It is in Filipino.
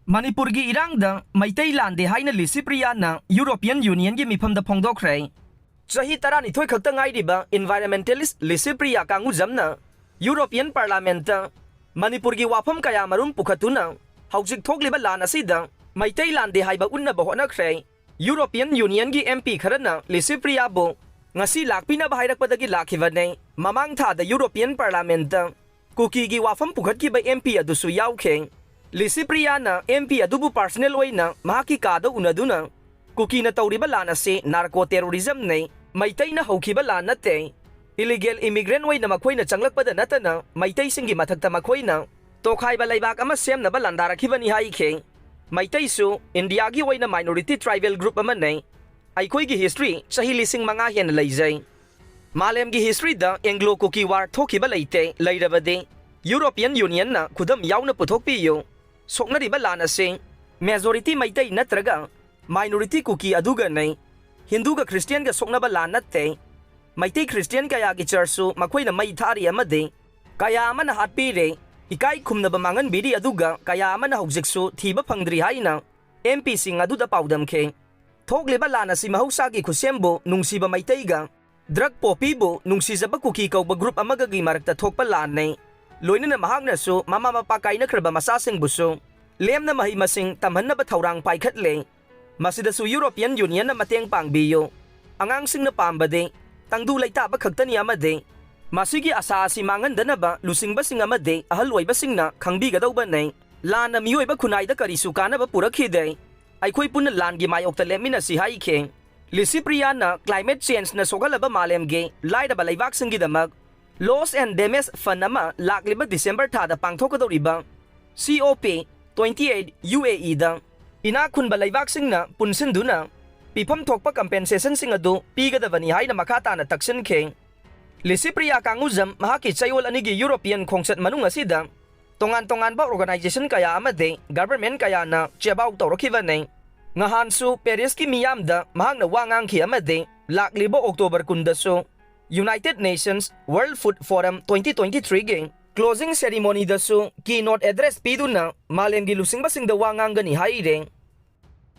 Manipurgi irangda Maitai lande haina Lisipriya na European Union gi mifamda phongdokre. Chahi tarani thoi khakta ngairiba environmentalist Lisipriya kanguzamna European Parliament Manipurgi wafam kaya marum pukhatuna haujik thokliba lan asida Maitai lande haiba unnaba honakre. European Union gi MP kharana Lisipriya bo ngasi lakpina bahairakpadagi lakhibane mamang thada European Parliament kuki gi wafam pukhatki ba MP adusu yaukhe. Lisipriya na MP adubu personal oina mahaki kada unaduna kuki na tawriba lan ase narco terrorism nei maitai na haukiba lan nate illegal immigrant oina makhoi na changlakpada natana maitai singi mathakta makhoi na tokhaiba laibak ama semna ba landarakibani haikhe maitai su India gi oina minority tribal group ama nei aikoi gi history chahi lising manga hen leijai malem gi history da Anglo Kuki war thokiba leite leirabade European Union na khudam yauna puthokpiyo soknariba lan ase majority maitai natraga minority kuki aduga nei Hindu ga Christian ga soknaba lan natte maitai Christian kaya gi churchu makhoi na mai thari amade kaya amana hatpire ikai khumnaba mangan biri aduga kaya amana hojiksu thiba phangdri haina MP sing aduda paudam khe thokleba lan asi mahausa gi khusembo nungsiba maitai ga drug popibo nungsijaba kuki kauba group amaga gi marakta thokpa lan nei loinana mahakna su mama mapa kaina khraba masasing busu lemna mahi masing tamhanna ba thaurang paikhatle masida su European Union na mateng pangbiyo angang sing na pambade tangdu laita ba khagtani amade masigi asa si mangan dana ba lusing ba sing amade ahalwai ba sing na khangbi ga dawba nei lana miyoi ba khunai da kari su kana ba purakhide aikhoi punna lan gi mayok ta lemina si hai khe Lisipriya na climate change na sogalaba malem ge laida ba laibak sing gi damak Loss and Damage Fund ama lakliba December thada pangthokadoriba COP 28 UAE da inakhun ba laibak sing na punsinduna pifam thokpa compensation sing adu pigadabani haina makata na taksin khe Lisipriya kanguzam mahaki chayol anigi European khongsat manung asida tongan ba organization kaya amade government kaya na chebaw tawrakhiba nei ngahan su Paris ki miyam da mahakna wangang khi amade lakliba October kundaso United Nations World Food Forum 2023 ging closing ceremony dasu keynote address piduna malem gi lusing basing da wangang gani haireng